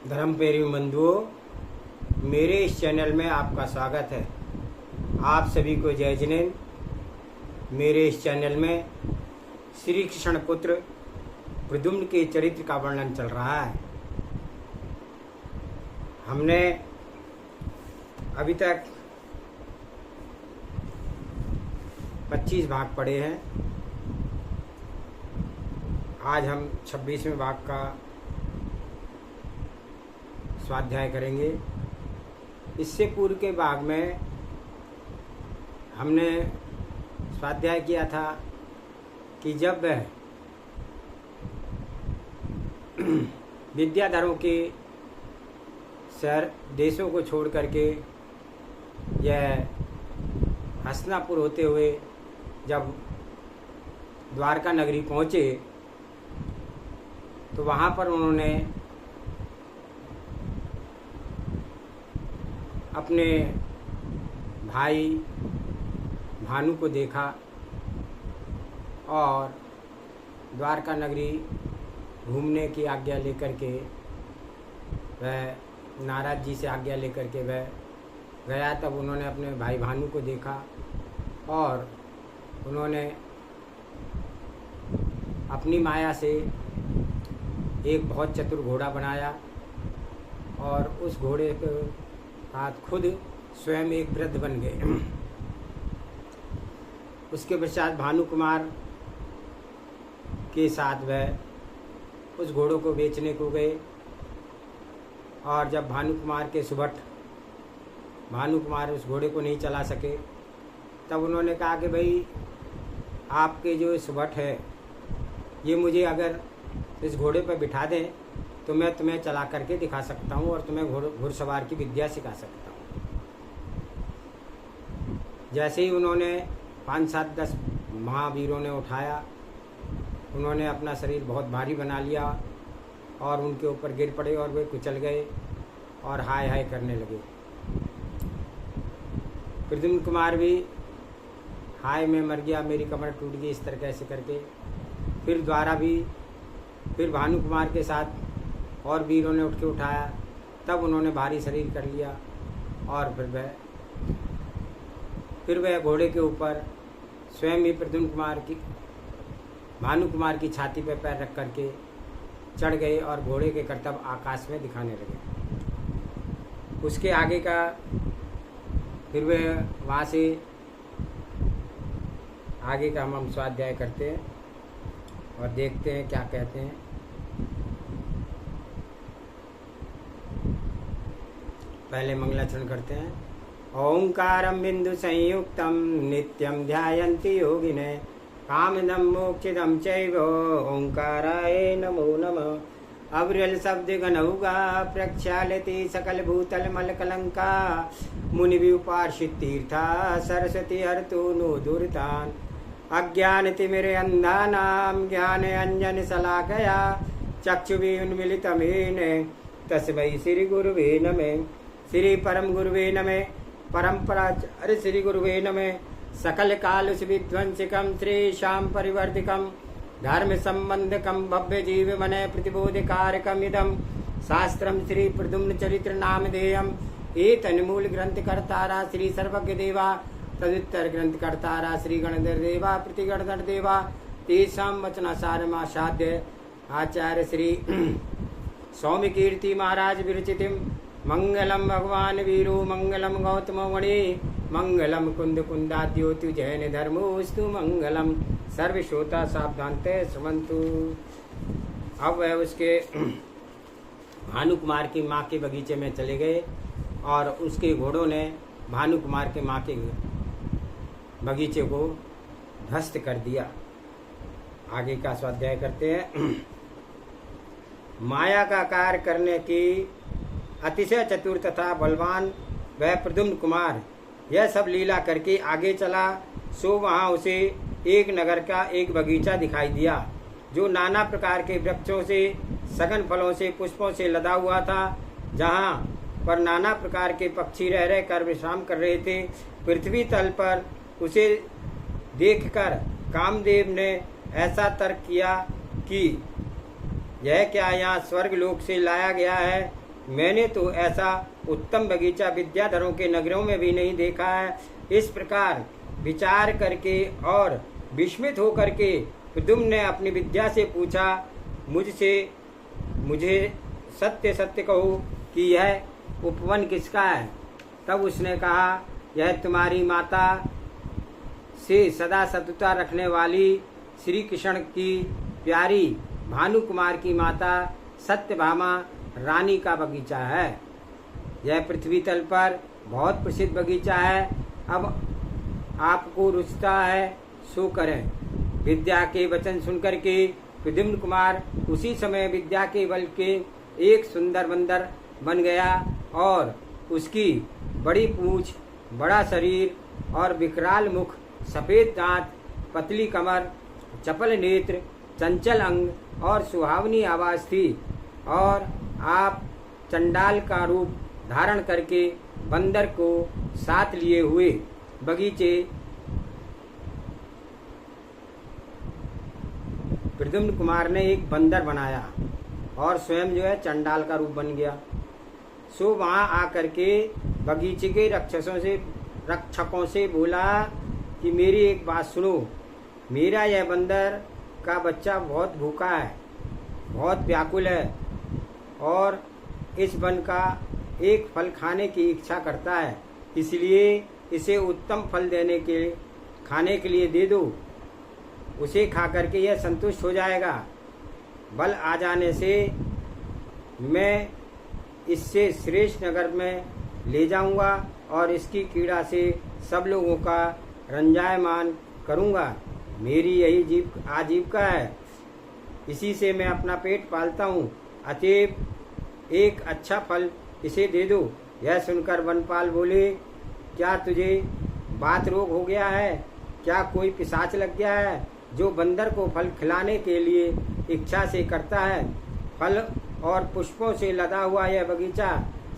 धर्म प्रेमी बंधुओं, मेरे इस चैनल में आपका स्वागत है। आप सभी को जय जिनेन्द्र। मेरे इस चैनल में श्री कृष्ण पुत्र प्रद्युम्न के चरित्र का वर्णन चल रहा है। हमने अभी तक 25 भाग पढ़े हैं। आज हम 26वें भाग का स्वाध्याय करेंगे। इससे पूर्व के भाग में हमने स्वाध्याय किया था कि जब विद्याधरों के शहर देशों को छोड़ करके यह हस्तिनापुर होते हुए जब द्वारका नगरी पहुँचे तो वहाँ पर उन्होंने अपने भाई भानु को देखा और द्वारका नगरी घूमने की आज्ञा लेकर के वह नारद जी से आज्ञा लेकर के वह गया। तब उन्होंने अपने भाई भानु को देखा और उन्होंने अपनी माया से एक बहुत चतुर घोड़ा बनाया और उस घोड़े के साथ खुद स्वयं एक वृद्ध बन गए। उसके पश्चात भानु कुमार के साथ वह उस घोड़ों को बेचने को गए और जब भानु कुमार उस घोड़े को नहीं चला सके तब उन्होंने कहा कि भाई आपके जो सुभट है ये मुझे अगर इस घोड़े पर बिठा दें तो मैं तुम्हें चला करके दिखा सकता हूँ और तुम्हें घुड़सवार की विद्या सिखा सकता हूँ। जैसे ही उन्होंने 5, 7, 10 महावीरों ने उठाया, उन्होंने अपना शरीर बहुत भारी बना लिया और उनके ऊपर गिर पड़े और वे कुचल गए और हाय हाय करने लगे। प्रद्युम्न कुमार भी हाय मैं मर गया, मेरी कमर टूट गई, इस तरह कैसे करके फिर भानु कुमार के साथ और वीरों ने उठ के उठाया। तब उन्होंने भारी शरीर कर लिया और फिर वह घोड़े के ऊपर स्वयं ही भानु कुमार की छाती पर पैर रख करके चढ़ गए और घोड़े के करतब आकाश में दिखाने लगे। उसके आगे का फिर वह वहाँ से आगे का हम स्वाध्याय करते हैं और देखते हैं क्या कहते हैं। पहले मंगलाचरण करते हैं। ओंकारं बिंदु संयुक्तं नित्यं ध्यायन्ति योगिने कामदं मोक्षदं चैव ओंकाराय नमो नमः। अविरल शब्द गणौगा प्रक्षालति सकल भूतल मल कलंका मुनि विपार्षित तीर्था सरस्वती हरतु नो दुर्तान अज्ञान तिमिर अंधानां ज्ञान अंजन शलाकया चक्षुषी उन्मीलितमेन तस्मै श्री गुरुवे नमः। श्री परम गुरुवे नमः। परम्पराचार्य श्री गुरुवे नमः। सकल काल विध्वंसिकं श्री श्याम परिवर्तिकं धर्म संबंधकं भव्य जीव मन प्रतिबोधकारकम् इदं शास्त्रं श्री प्रद्युम्न चरित्र नामधेयम्। एतन्मूल ग्रंथ कर्तारा श्री सर्वज्ञ देवा तदुत्तर ग्रंथ कर्तारा श्री गणधर देवा प्रतिगणधर देवा तेषां वचनासारमासाद्य आचार्य श्री सौम्य कीर्ति महाराज विरचितिम। मंगलम भगवान वीरो मंगलम गौतम मणि मंगलम कुंद कुंदाद्योतु जैन धर्मोस्तु मंगलम सर्वश्रोता सावधानते श्रवन्तु। अब वह उसके भानु कुमार की माँ के बगीचे में चले गए और उसके घोड़ों ने भानु कुमार के माँ के बगीचे को ध्वस्त कर दिया। आगे का स्वाध्याय करते हैं। माया का कार्य करने की अतिशय चतुर तथा बलवान वह प्रद्युम्न कुमार यह सब लीला करके आगे चला। सो वहाँ उसे एक नगर का एक बगीचा दिखाई दिया जो नाना प्रकार के वृक्षों से सघन फलों से पुष्पों से लदा हुआ था, जहाँ पर नाना प्रकार के पक्षी रह रह कर विश्राम कर रहे थे। पृथ्वी तल पर उसे देखकर कामदेव ने ऐसा तर्क किया कि यह क्या यहाँ स्वर्ग लोक से लाया गया है मैंने तो ऐसा उत्तम बगीचा विद्याधरों के नगरों में भी नहीं देखा है। इस प्रकार विचार करके और विस्मित होकर के प्रद्युम्न ने अपनी विद्या से पूछा, मुझे सत्य सत्य कहो कि यह उपवन किसका है। तब उसने कहा, यह तुम्हारी माता से सदा शत्रुता रखने वाली श्री कृष्ण की प्यारी भानु कुमार की माता सत्यभामा रानी का बगीचा है। यह पृथ्वी तल पर बहुत प्रसिद्ध बगीचा है। अब आपको रुचता है सो करें। विद्या के वचन सुनकर के प्रद्युम्न कुमार उसी समय विद्या के बल के एक सुंदर बंदर बन गया और उसकी बड़ी पूंछ, बड़ा शरीर और विकराल मुख, सफेद दांत, पतली कमर, चपल नेत्र, चंचल अंग और सुहावनी आवाज थी। और आप चंडाल का रूप धारण करके बंदर को साथ लिए हुए बगीचे प्रद्युम्न कुमार ने एक बंदर बनाया और स्वयं जो है चंडाल का रूप बन गया। सो वहां आकर के बगीचे के रक्षकों से बोला कि मेरी एक बात सुनो, मेरा यह बंदर का बच्चा बहुत भूखा है, बहुत व्याकुल है और इस वन का एक फल खाने की इच्छा करता है, इसलिए इसे उत्तम फल खाने के लिए दे दो। उसे खा करके यह संतुष्ट हो जाएगा। बल आ जाने से मैं इससे श्रेष्ठ नगर में ले जाऊंगा और इसकी पीड़ा से सब लोगों का रंजायमान करूंगा। मेरी यही आजीविका है, इसी से मैं अपना पेट पालता हूँ। अतएव एक अच्छा फल इसे दे दो। यह सुनकर वनपाल बोले, क्या तुझे बात रोग हो गया है? क्या कोई पिशाच लग गया है जो बंदर को फल खिलाने के लिए इच्छा से करता है? फल और पुष्पों से लदा हुआ यह बगीचा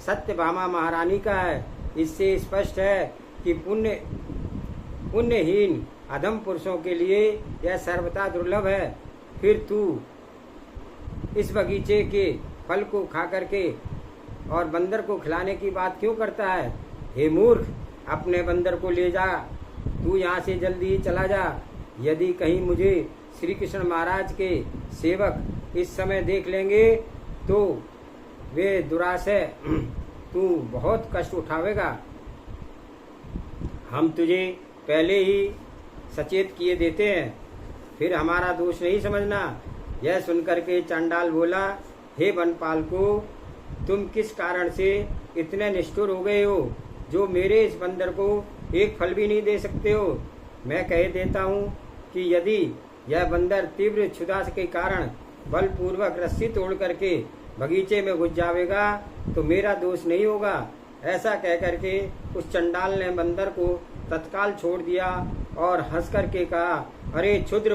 सत्यभामा महारानी का है। इससे स्पष्ट है कि पुण्यहीन अधम पुरुषों के लिए यह सर्वथा दुर्लभ है। फिर तू इस बगीचे के फल को खा करके और बंदर को खिलाने की बात क्यों करता है? हे मूर्ख, अपने बंदर को ले जा, तू यहाँ से जल्दी ही चला जा। यदि कहीं मुझे श्री कृष्ण महाराज के सेवक इस समय देख लेंगे तो वे दुराशय तू बहुत कष्ट उठावेगा। हम तुझे पहले ही सचेत किए देते हैं, फिर हमारा दोष नहीं समझना। यह सुनकर के चंडाल बोला, हे वनपाल को, तुम किस कारण से इतने निष्ठुर हो गए हो जो मेरे इस बंदर को एक फल भी नहीं दे सकते हो? मैं कह देता हूँ कि यदि यह बंदर तीव्र क्षुधा के कारण बलपूर्वक रस्सी तोड़ करके बगीचे में घुस जाएगा तो मेरा दोष नहीं होगा। ऐसा कह करके उस चंडाल ने बंदर को तत्काल छोड़ दिया और हंस करके कहा, अरे क्षुद्र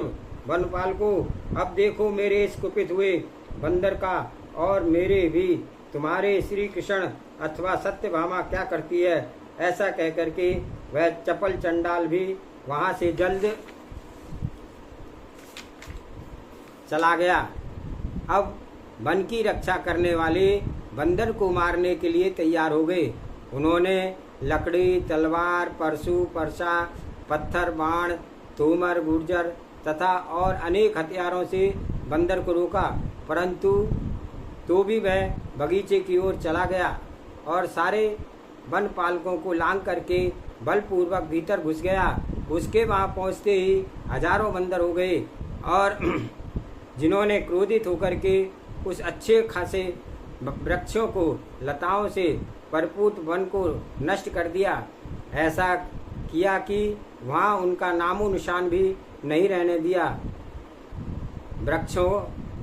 वनपाल को, अब देखो मेरे इस कुपित हुए बंदर का और मेरे भी तुम्हारे श्री कृष्ण अथवा सत्यभामा क्या करती है। ऐसा कह करके वह चपल चंडाल भी वहां से जल्द चला गया। अब वन की रक्षा करने वाले बंदर को मारने के लिए तैयार हो गए। उन्होंने लकड़ी, तलवार, परशु, परसा, पत्थर, बाण, तोमर, गुर्जर तथा और अनेक हथियारों से बंदर को रोका, परंतु तो भी वह बगीचे की ओर चला गया और सारे वन पालकों को लांग करके बलपूर्वक भीतर घुस गया। उसके वहां पहुंचते ही हजारों बंदर हो गए और जिन्होंने क्रोधित होकर के उस अच्छे खासे वृक्षों को, लताओं से भरपूर वन को नष्ट कर दिया। ऐसा किया कि वहां उनका नामो निशान भी नहीं रहने दिया। वृक्षों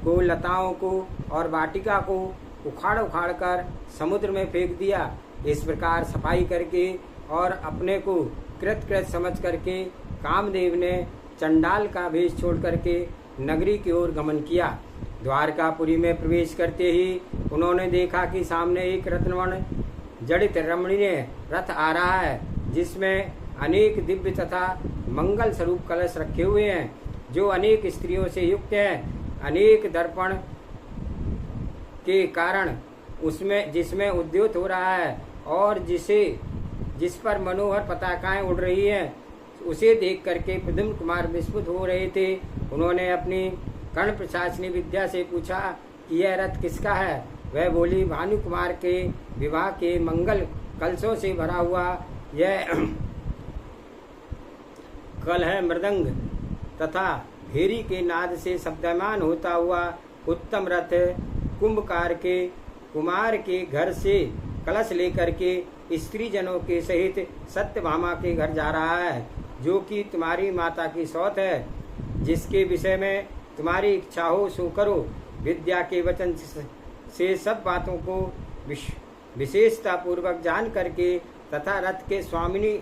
को, लताओं को और वाटिका को उखाड़ उखाड़ कर समुद्र में फेंक दिया। इस प्रकार सफाई करके और अपने को कृत समझ करके कामदेव ने चंडाल का भेष छोड़ करके नगरी की ओर गमन किया। द्वारकापुरी में प्रवेश करते ही उन्होंने देखा कि सामने एक रत्नवर्ण जड़ित रमणीय रथ आ रहा है, जिसमें अनेक दिव्य तथा मंगल स्वरूप कलश रखे हुए हैं, जो अनेक स्त्रियों से युक्त हैं। अनेक दर्पण के कारण उसमें जिसमें उद्योत हो रहा है और जिस पर मनोहर पताकाएं उड़ रही हैं, उसे देख करके प्रद्युम्न कुमार विस्मित हो रहे थे। उन्होंने अपनी कर्ण प्रशासनी विद्या से पूछा कि यह रथ किसका है। वह बोली, भानु कुमार के विवाह के मंगल कलशों से भरा हुआ यह कल है मृदंग तथा भेरी के नाद से शब्दमान होता हुआ उत्तम रथ कुमार के घर से कलश लेकर के स्त्री जनों के सहित सत्यभामा के घर जा रहा है, जो कि तुम्हारी माता की सौत है। जिसके विषय में तुम्हारी इच्छा हो सो करो। विद्या के वचन से सब बातों को विशेषता पूर्वक जान करके तथा रथ के स्वामिनी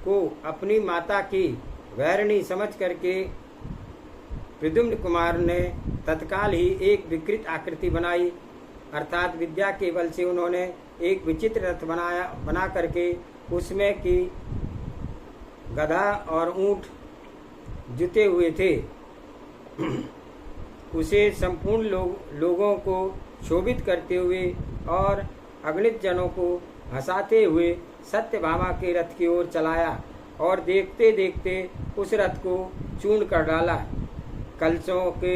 को अपनी माता की वैरणी समझ करके प्रद्युम्न कुमार ने तत्काल ही एक विकृत आकृति बनाई, अर्थात विद्या के बल से उन्होंने एक विचित्र रथ बना करके उसमें की गधा और ऊंट जुते हुए थे। उसे संपूर्ण लोगों को शोभित करते हुए और अगणित जनों को हंसाते हुए सत्यभामा के रथ की ओर चलाया और देखते देखते उस रथ को चूर्ण कर डाला। कलशों के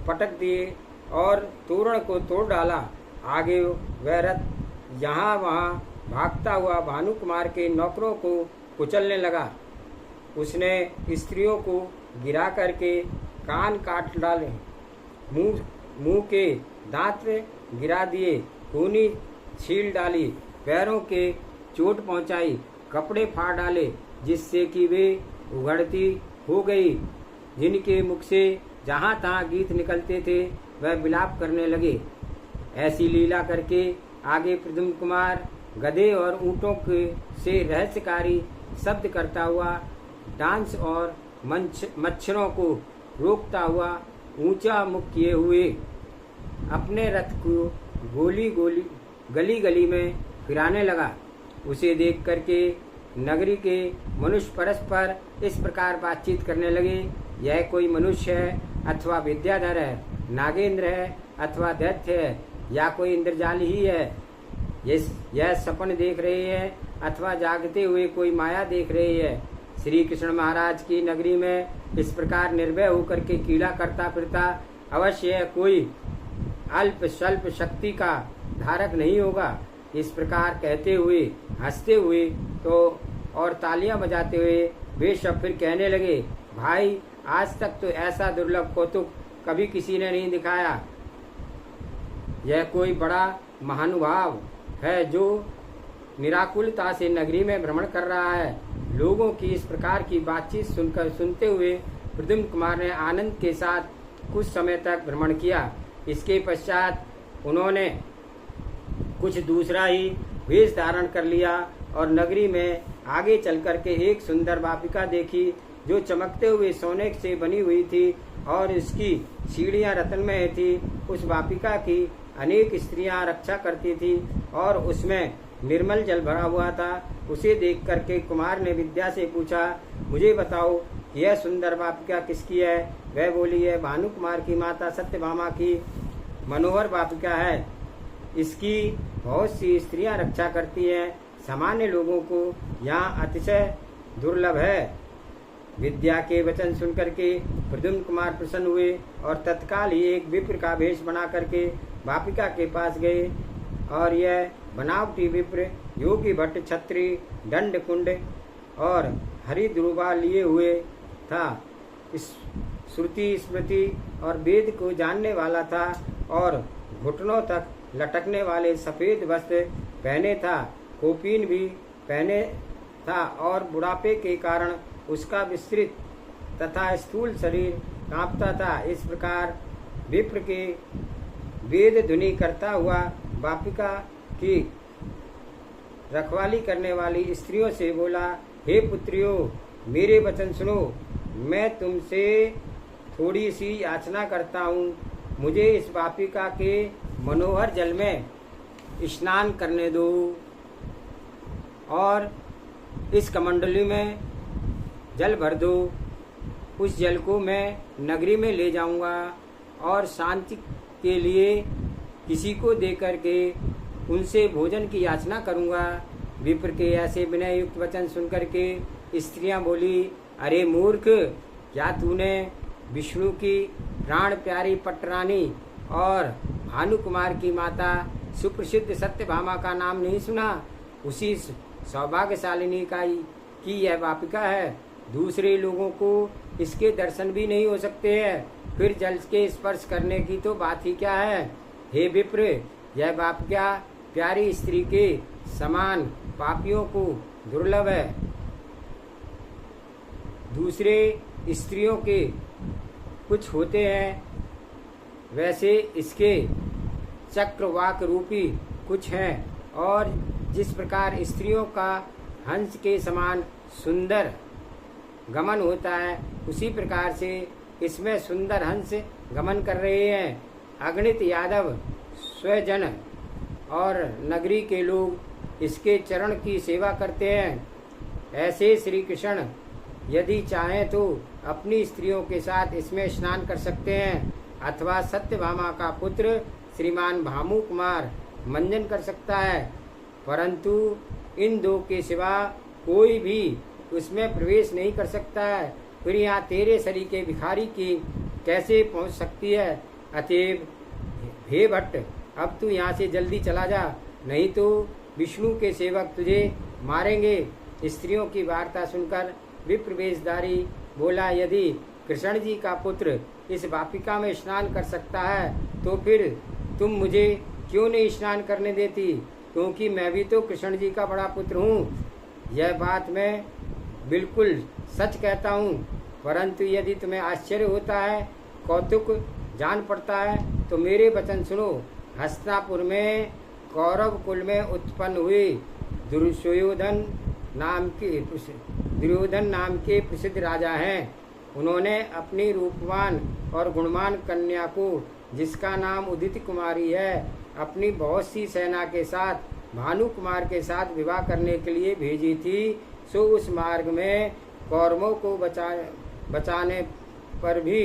पटक दिए और तोरण को तोड़ डाला। आगे वह रथ यहाँ वहाँ भागता हुआ भानु कुमार के नौकरों को कुचलने लगा। उसने स्त्रियों को गिरा करके कान काट डाले, मुंह के दांत गिरा दिए, खूनी छील डाली, पैरों के चोट पहुंचाई, कपड़े फाड़ डाले, जिससे कि वे उघड़ती हो गई। जिनके मुख से जहाँ तहाँ गीत निकलते थे वह विलाप करने लगे। ऐसी लीला करके आगे प्रद्युम्न कुमार गधे और ऊँटों के से रहस्यकारी शब्द करता हुआ डांस और मच्छरों को रोकता हुआ ऊंचा मुख किए हुए अपने रथ को गली गली में फिराने लगा। उसे देख करके नगरी के मनुष्य परस्पर इस प्रकार बातचीत करने लगे, यह कोई मनुष्य है अथवा विद्याधर है, नागेंद्र है अथवा दैत्य है, या कोई इंद्रजाली ही है। यह सपन देख रहे हैं अथवा जागते हुए कोई माया देख रही है। श्री कृष्ण महाराज की नगरी में इस प्रकार निर्भय होकर के कीड़ा करता फिरता अवश्य कोई अल्प स्वल्प शक्ति का धारक नहीं होगा। इस प्रकार कहते हुए हंसते हुए तो और तालियां बजाते हुए वे सब फिर कहने लगे, भाई आज तक तो ऐसा दुर्लभ कौतुक कभी किसी ने नहीं दिखाया। यह कोई बड़ा महानुभाव है जो निराकुलता से नगरी में भ्रमण कर रहा है। लोगों की इस प्रकार की बातचीत सुनते हुए प्रद्युम्न कुमार ने आनंद के साथ कुछ समय तक भ्रमण किया। इसके पश्चात उन्होंने कुछ दूसरा ही वेश धारण कर लिया और नगरी में आगे चल करके एक सुंदर वापिका देखी, जो चमकते हुए सोने से बनी हुई थी और इसकी सीढ़ियां रत्नमय थी। उस वापिका की अनेक स्त्रियां रक्षा करती थी और उसमें निर्मल जल भरा हुआ था। उसे देख करके कुमार ने विद्या से पूछा, मुझे बताओ यह सुंदर वापिका किसकी है। वह बोली, है भानु कुमार की माता सत्यभामा की मनोहर वापिका है। इसकी बहुत सी स्त्रियां रक्षा करती हैं, सामान्य लोगों को यहाँ अतिशय दुर्लभ है। विद्या के वचन सुनकर के प्रद्युम्न कुमार प्रसन्न हुए और तत्काल ही एक विप्र का भेष बना करके वापिका के पास गए। और यह बनावटी विप्र योगी भट्ट छत्री दंड कुंड और हरिद्रुबा लिए हुए था। श्रुति स्मृति और वेद को जानने वाला था और घुटनों तक लटकने वाले सफेद वस्त्र पहने था, कोपीन भी पहने था और बुढ़ापे के कारण उसका विस्तृत तथा स्थूल शरीर कांपता था। इस प्रकार विप्र के वेद ध्वनि करता हुआ वापिका की रखवाली करने वाली स्त्रियों से बोला, हे पुत्रियों, मेरे वचन सुनो। मैं तुमसे थोड़ी सी याचना करता हूँ। मुझे इस वापिका के मनोहर जल में स्नान करने दो और इस कमंडली में जल भर दो। उस जल को मैं नगरी में ले जाऊंगा और शांति के लिए किसी को दे करके उनसे भोजन की याचना करूँगा। विप्र के ऐसे विनय युक्त वचन सुनकर के स्त्रियां बोली, अरे मूर्ख, क्या तूने विष्णु की प्राण प्यारी पटरानी और भानुकुमार की माता सुप्रसिद्ध सत्यभामा का नाम नहीं सुना? उसी सौभाग्यशालिनी की यह वापिका है। दूसरे लोगों को इसके दर्शन भी नहीं हो सकते हैं, फिर जल के स्पर्श करने की तो बात ही क्या है। हे विप्र, यह वापिका प्यारी स्त्री के समान पापियों को दुर्लभ है। दूसरे स्त्रियों के कुछ होते हैं, वैसे इसके चक्रवाक रूपी कुछ हैं, और जिस प्रकार स्त्रियों का हंस के समान सुंदर गमन होता है, उसी प्रकार से इसमें सुंदर हंस गमन कर रहे हैं। अगणित यादव, स्वजन और नगरी के लोग इसके चरण की सेवा करते हैं। ऐसे श्री कृष्ण यदि चाहें तो अपनी स्त्रियों के साथ इसमें स्नान कर सकते हैं, अथवा सत्यभामा का पुत्र श्रीमान भामु कुमार मंजन कर सकता है, परंतु इन दो के सिवा कोई भी उसमें प्रवेश नहीं कर सकता है। फिर यहाँ तेरे शरीर के भिखारी की कैसे पहुँच सकती है? अतएव हे भट्ट, अब तू यहाँ से जल्दी चला जा, नहीं तो विष्णु के सेवक तुझे मारेंगे। स्त्रियों की वार्ता सुनकर विप्रवेशधारी बोला, यदि कृष्ण जी का पुत्र इस वापिका में स्नान कर सकता है तो फिर तुम मुझे क्यों नहीं स्नान करने देती, क्योंकि मैं भी तो कृष्ण जी का बड़ा पुत्र हूँ। यह बात मैं बिल्कुल सच कहता हूँ, परंतु यदि तुम्हें आश्चर्य होता है, कौतुक जान पड़ता है, तो मेरे वचन सुनो। हस्तिनापुर में कौरव कुल में उत्पन्न हुए दुर्योधन नाम के प्रसिद्ध राजा हैं। उन्होंने अपनी रूपवान और गुणवान कन्या को, जिसका नाम उदित कुमारी है, अपनी बहुत सी सेना के साथ भानु कुमार के साथ विवाह करने के लिए भेजी थी। सो उस मार्ग में कौरवों को बचाने पर भी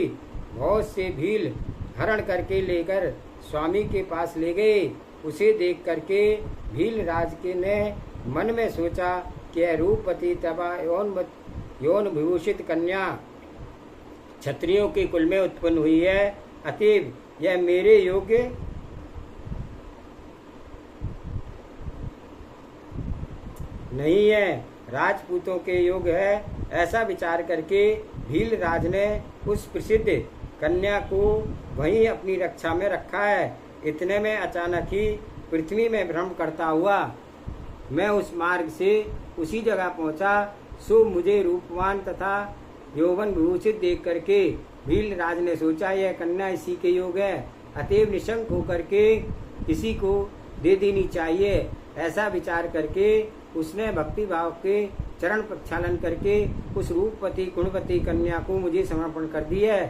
बहुत से भील हरण करके लेकर स्वामी के पास ले गए। उसे देख करके भील राज के ने मन में सोचा कि रूपवती तबा यौन विभूषित कन्या क्षत्रियों के कुल में उत्पन्न हुई है, अतएव यह मेरे योग्य नहीं है, राजपूतों के योग्य है। ऐसा विचार करके भील राज ने उस प्रसिद्ध कन्या को वहीं अपनी रक्षा में रखा है। इतने में अचानक ही पृथ्वी में भ्रमण करता हुआ मैं उस मार्ग से उसी जगह पहुंचा। सो मुझे रूपवान तथा यौवन विभूषित देख करके भील राज ने सोचा, यह कन्या इसी के योग्य है, अतएव निशंक होकर के किसी को दे देनी चाहिए। ऐसा विचार करके उसने भक्ति भाव के चरण प्रक्षालन करके उस रूपवती गुणवती कन्या को मुझे समर्पण कर दी है।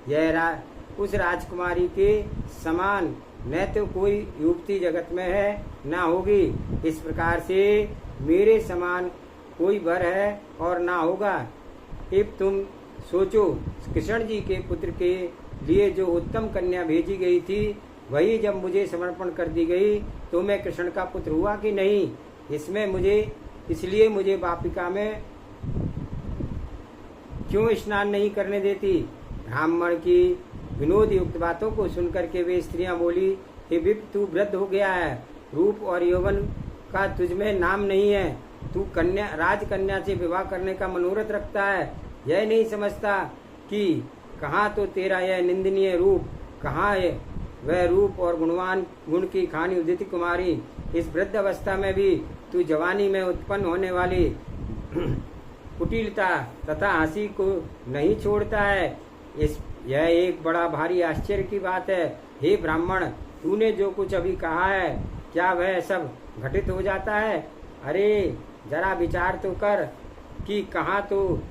यह उस राजकुमारी के समान न तो कोई युवती जगत में है न होगी। इस प्रकार से मेरे समान कोई वर है और ना होगा। अब तुम सोचो, कृष्ण जी के पुत्र के लिए जो उत्तम कन्या भेजी गई थी, वही जब मुझे समर्पण कर दी गई तो मैं कृष्ण का पुत्र हुआ कि नहीं? इसलिए मुझे वापिका में क्यों स्नान नहीं करने देती? ब्राह्मण की विनोद युक्त बातों को सुनकर के वे स्त्रियां बोली, हे विप्र, तू वृद्ध हो गया है, रूप और यौवन का तुझमें नाम नहीं है, तू राजकन्या से विवाह करने का मनोरथ रखता है। यह नहीं समझता कि कहाँ तो तेरा यह निंदनीय रूप, कहाँ है वह रूप और गुण की खानी उदित कुमारी। इस वृद्ध अवस्था में भी तू जवानी में उत्पन्न होने वाली कुटिलता तथा हंसी को नहीं छोड़ता है। यह एक बड़ा भारी आश्चर्य की बात है। हे ब्राह्मण, तूने जो कुछ अभी कहा है, क्या वह सब घटित हो जाता है? अरे जरा विचार तो कर कि कहाँ तो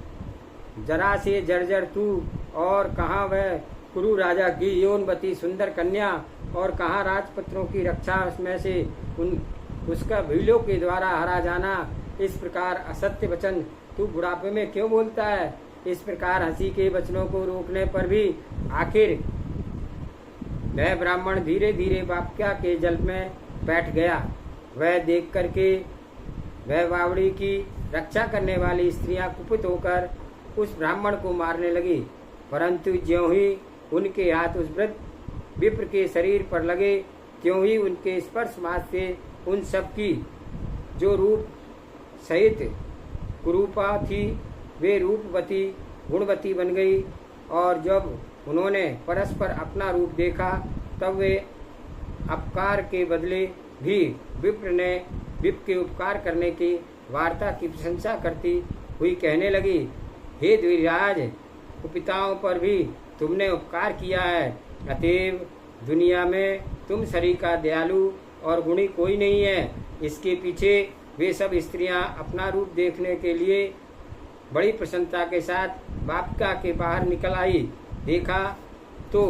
जरा से जर्जर तू, और कहाँ वह कुरु राजा की यौनवती सुंदर कन्या, और कहाँ राजपुत्रों की रक्षा में से उसका भीलों के द्वारा हरा जाना। इस प्रकार असत्य वचन तू बुढ़ापे में क्यों बोलता है? इस प्रकार हंसी के वचनों को रोकने पर भी आखिर वह ब्राह्मण धीरे धीरे वापिका के जल में बैठ गया। वह देख करके वह बावड़ी की रक्षा करने वाली स्त्रियां कुपित होकर उस ब्राह्मण को मारने लगी, परंतु ज्यों ही उनके हाथ उस वृद्ध विप्र के शरीर पर लगे, त्यों ही उनके स्पर्श मात्र से उन सब की जो रूप सहित कुरूपा थी वे रूपवती गुणवती बन गई। और जब उन्होंने परस्पर अपना रूप देखा तब वे अपकार के बदले भी विप्र के उपकार करने की वार्ता की प्रशंसा करती हुई कहने लगी, हे द्विराज, कुपिताओं पर भी तुमने उपकार किया है, अतएव दुनिया में तुम सरीका दयालु और गुणी कोई नहीं है। इसके पीछे वे सब स्त्रियां अपना रूप देखने के लिए बड़ी प्रसन्नता के साथ वापिका के बाहर निकल आई। देखा तो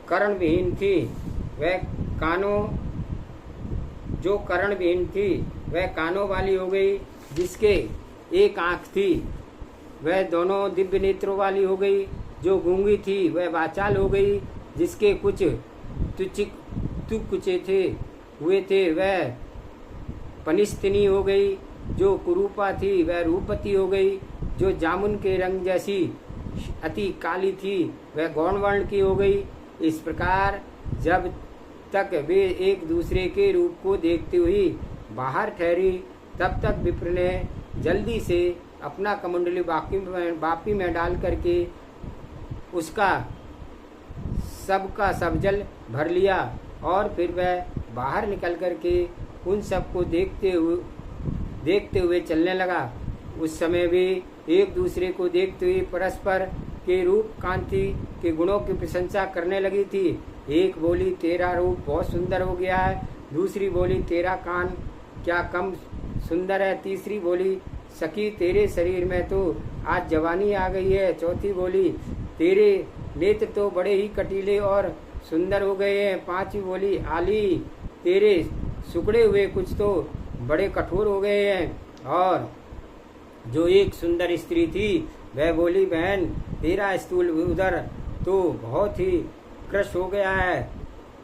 कर्ण विहीन थी, वह कानों वाली हो गई, जिसके एक आंख थी वह दोनों दिव्य नेत्रों वाली हो गई। जो गूंगी थी वह वाचाल हो गई, जिसके कुछ कुचे थे वह पनिस्तिनी हो गई। जो कुरूपा थी वह रूपवती हो गई। जो जामुन के रंग जैसी अति काली थी वह गौण वर्ण की हो गई। इस प्रकार जब तक वे एक दूसरे के रूप को देखती हुई बाहर ठहरी, तब तक विप्र ने जल्दी से अपना कमंडली बापी में डाल करके उसका सबका सब जल भर लिया और फिर वह बाहर निकल करके उन सबको देखते हुए चलने लगा। उस समय वे एक दूसरे को देखते हुए परस्पर के रूप कांति के गुणों की प्रशंसा करने लगी थी। एक बोली, तेरा रूप बहुत सुंदर हो गया है। दूसरी बोली, तेरा कान क्या कम सुंदर है। तीसरी बोली, सखी तेरे शरीर में तो आज जवानी आ गई है। चौथी बोली, तेरे नेत्र तो बड़े ही कटीले और सुंदर हो गए हैं। पांचवी बोली, आली तेरे सुकड़े हुए कुछ तो बड़े कठोर हो गए हैं। और जो एक सुंदर स्त्री थी वह बोली, बहन तेरा स्थूल उदर तो बहुत ही क्रश हो गया है,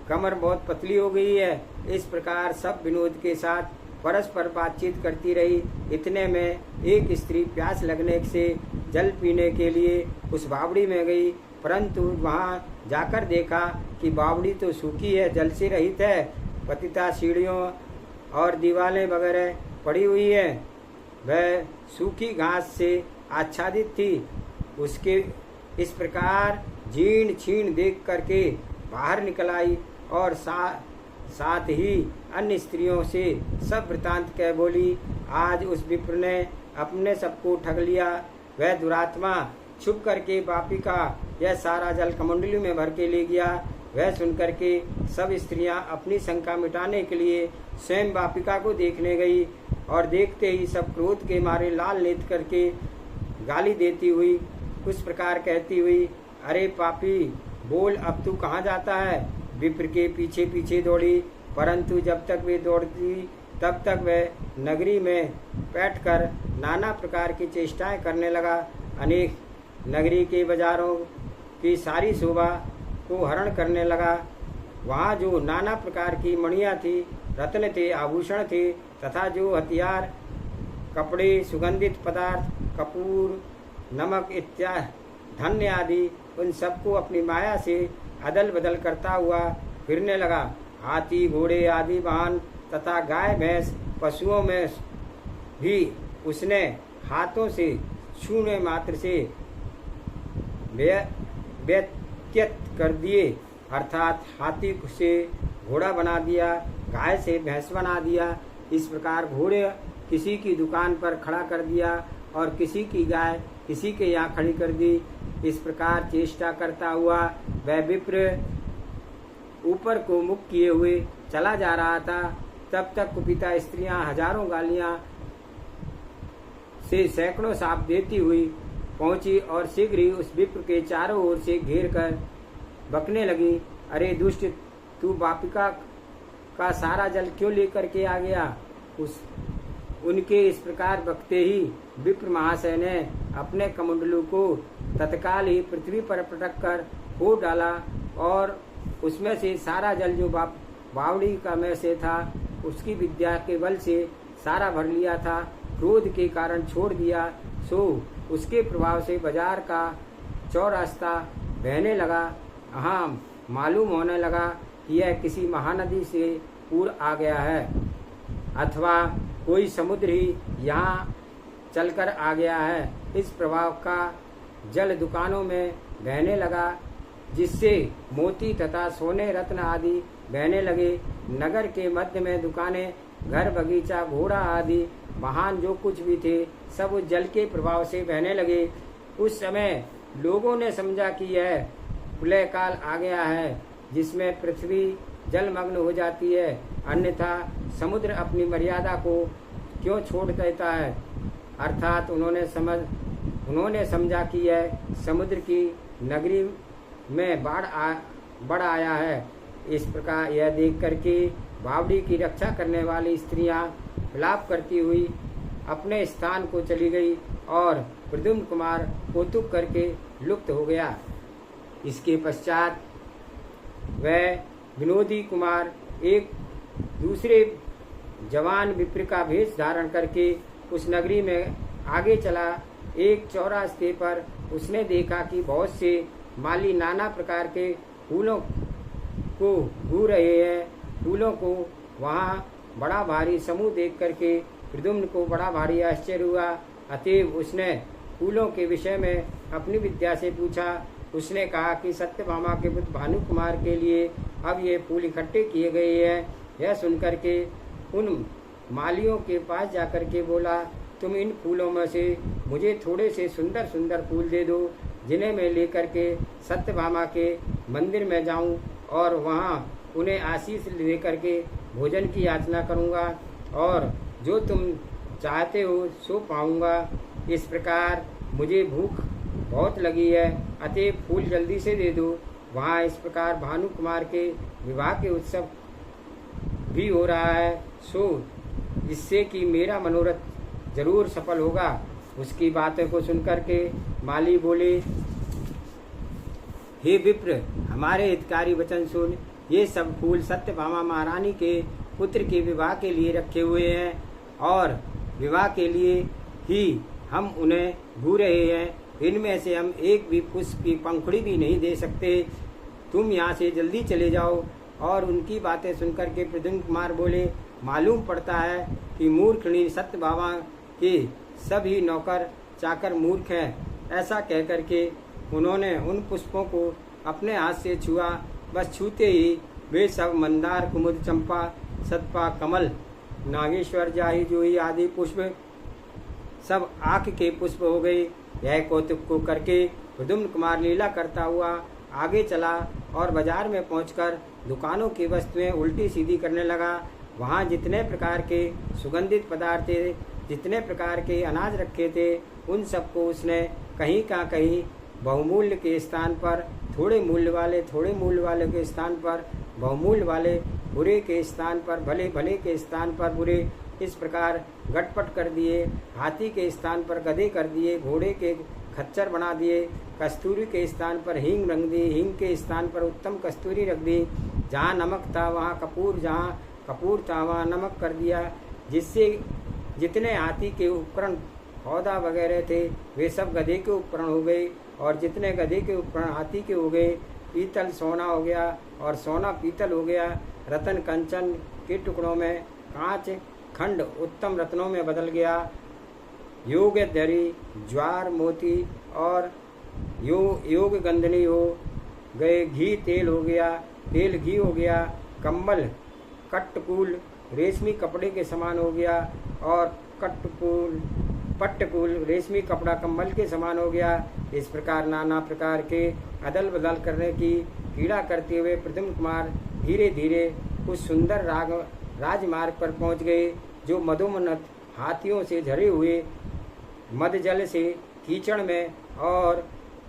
कमर बहुत पतली हो गई है। इस प्रकार सब विनोद के साथ परस्पर बातचीत करती रही। इतने में एक स्त्री प्यास लगने से जल पीने के लिए उस बावड़ी में गई, परंतु वहां जाकर देखा कि बावड़ी तो सूखी है, जल से रहित है। पतिता सीढ़ियों और दीवारें वगैरह पड़ी हुई है। वह सूखी घास से आच्छादित थी। उसके इस प्रकार जीर्ण छीण देख करके बाहर निकल आई और साथ ही अन्य स्त्रियों से सब वृतांत कह बोली, आज उस विप्र ने अपने सबको ठग लिया। वह दुरात्मा छुप करके वापी का यह सारा जल कमंडली में भर के ले गया। वह सुनकर के सब स्त्रियां अपनी शंका मिटाने के लिए स्वयं वापिका को देखने गई और देखते ही सब क्रोध के मारे लाल नेत्र करके गाली देती हुई उस प्रकार कहती हुई, अरे पापी बोल, अब तू कहाँ जाता है। विप्र के पीछे पीछे दौड़ी, परंतु जब तक वे दौड़ती तब तक वह नगरी में बैठकर नाना प्रकार की चेष्टाएं करने लगा। अनेक नगरी के बाजारों की सारी शोभा को हरण करने लगा। वहाँ जो नाना प्रकार की मणियाँ थी, रत्न थे, आभूषण थे तथा जो हथियार, कपड़े, सुगंधित पदार्थ, कपूर, नमक इत्यादि धन्य आदि, उन सबको अपनी माया से अदल बदल करता हुआ फिरने लगा। हाथी, घोड़े आदि वाहन तथा गाय भैंस पशुओं में भी उसने हाथों से छूने मात्र से व्यत्यत कर दिए, अर्थात हाथी से घोड़ा बना दिया, गाय से भैंस बना दिया। इस प्रकार घोड़े किसी की दुकान पर खड़ा कर दिया और किसी की गाय किसी के यहाँ खड़ी कर दी। इस प्रकार चेष्टा करता हुआ वह विप्र ऊपर को मुख किए हुए चला जा रहा था। तब तक कुपिता स्त्रियां हजारों गालियां से सैकड़ों साप देती हुई पहुंची और शीघ्र ही उस विप्र के चारों ओर से घेर कर बकने लगी, अरे दुष्ट, तू वापिका का सारा जल क्यों लेकर के आ गया। उनके इस प्रकार बकते ही विप्र महाशय ने अपने कमंडलू को तत्काल ही पृथ्वी पर पटक कर फोड़ डाला और उसमें से सारा जल जो बावड़ी का में से था, उसकी विद्या के बल से सारा भर लिया था, क्रोध के कारण छोड़ दिया, सो उसके प्रभाव से बाजार का चौरास्ता बहने लगा। हाँ, मालूम होने लगा कि यह किसी महानदी से पूर आ गया है, अथवा कोई समुद्र ही यहाँ चलकर आ गया है। इस प्रभाव का जल दुकानों में बहने लगा, जिससे मोती तथा सोने रत्न आदि बहने लगे। नगर के मध्य में दुकानें, घर, बगीचा, घोड़ा आदि वाहन जो कुछ भी थे, सब उस जल के प्रभाव से बहने लगे। उस समय लोगों ने समझा कि यह प्रलय काल आ गया है, जिसमें पृथ्वी जलमग्न हो जाती है, अन्यथा समुद्र अपनी मर्यादा को क्यों छोड़ देता है। अर्थात उन्होंने समझा कि यह समुद्र की नगरी में बढ़ आया है। इस प्रकार यह देख करके बावड़ी की रक्षा करने वाली स्त्रियां विलाप करती हुई अपने स्थान को चली गई और प्रद्युम्न कुमार कौतुक करके लुप्त हो गया। इसके पश्चात वह विनोदी कुमार एक दूसरे जवान विप्र का भेष धारण करके उस नगरी में आगे चला। एक चौरास्ते पर उसने देखा कि बहुत से माली नाना प्रकार के फूलों को घूर रहे हैं। फूलों को वहाँ बड़ा भारी समूह देख करके प्रद्युम्न को बड़ा भारी आश्चर्य हुआ। अतएव उसने फूलों के विषय में अपनी विद्या से पूछा। उसने कहा कि सत्यभामा के पुत्र भानु कुमार के लिए अब ये फूल इकट्ठे किए गए हैं। यह सुनकर के उन मालियों के पास जाकर के बोला, तुम इन फूलों में से मुझे थोड़े से सुंदर सुंदर फूल दे दो, जिन्हें मैं लेकर के सत्यभामा के मंदिर में जाऊं और वहां उन्हें आशीष लेकर के भोजन की याचना करूंगा और जो तुम चाहते हो सो पाऊंगा। इस प्रकार मुझे भूख बहुत लगी है, अतएव फूल जल्दी से दे दो। वहाँ इस प्रकार भानु कुमार के विवाह के उत्सव भी हो रहा है, सो इससे कि मेरा मनोरथ जरूर सफल होगा। उसकी बातों को सुनकर के माली बोले, हे विप्र, हमारे हितकारी वचन सुन। ये सब फूल सत्यभामा महारानी के पुत्र के विवाह के लिए रखे हुए हैं और विवाह के लिए ही हम उन्हें घूर रहे हैं। इनमें से हम एक भी पुष्प की पंखुड़ी भी नहीं दे सकते। तुम यहाँ से जल्दी चले जाओ। और उनकी बातें सुनकर के प्रद्युम्न कुमार बोले, मालूम पड़ता है कि मूर्खनी सत्यभामा के सभी नौकर चाकर मूर्ख हैं। ऐसा कहकर के उन्होंने उन पुष्पों को अपने हाथ से छुआ। बस छूते ही वे सब मंदार, कुमुद, चंपा, सतपा, कमल, नागेश्वर, जाही, जूही आदि पुष्प सब आँख के पुष्प हो गए। यह कौतुक को करके प्रद्युम्न कुमार लीला करता हुआ आगे चला और बाजार में पहुंचकर दुकानों की वस्तुएं उल्टी सीधी करने लगा। वहाँ जितने प्रकार के सुगंधित पदार्थ थे, जितने प्रकार के अनाज रखे थे, उन सबको उसने कहीं का कहीं बहुमूल्य के स्थान पर थोड़े मूल्य वाले के स्थान पर बहुमूल्य वाले, बुरे के स्थान पर भले भले के स्थान पर बुरे, इस प्रकार गटपट कर दिए। हाथी के स्थान पर गधे कर दिए, घोड़े के खच्चर बना दिए, कस्तूरी के स्थान पर हींग रख दी, हींग के स्थान पर उत्तम कस्तूरी रख दी। जहाँ नमक था वहाँ कपूर, जहाँ कपूर था वहाँ नमक कर दिया। जिससे जितने हाथी के उपकरण हौदा वगैरह थे वे सब गधे के उपकरण हो गए और जितने गधे के उपकरण हाथी के हो गए। पीतल सोना हो गया और सोना पीतल हो गया। रतन कंचन के टुकड़ों में कांच खंड उत्तम रत्नों में बदल गया। योग धरी ज्वार मोती और योग गंधनी हो गए। घी तेल हो गया, तेल घी हो गया। कम्बल कट्टकूल रेशमी कपड़े के समान हो गया और पट्टकूल रेशमी कपड़ा कम्बल के समान हो गया। इस प्रकार नाना प्रकार के अदल बदल करने की पीड़ा करते हुए प्रद्युम्न कुमार धीरे धीरे उस सुंदर राजमार्ग पर पहुंच गए, जो मधोमनत हाथियों से झरे हुए मद जल से कीचड़ में और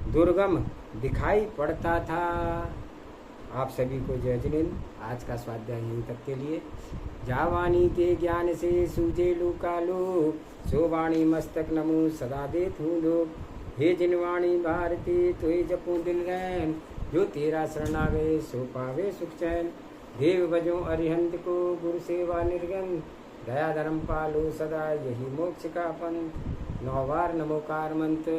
दुर्गम दिखाई पड़ता था। आप सभी को जय जिनेन्द्र। आज का स्वाध्याय यहीं तक के लिए। जावानी के ज्ञान से सूझे लूकालो, सो वाणी मस्तक नमो सदा देत हूँ लोग। हे जिनवाणी भारती तुय जपू दिन रैन, जो तेरा शरण आवे सो पावे सुख चैन। देव भजो अरिहंत को गुरु सेवा निर्गन। दया धर्म पालो सदा यही मोक्ष का पंथ। 9 बार नमोकार मंत्र।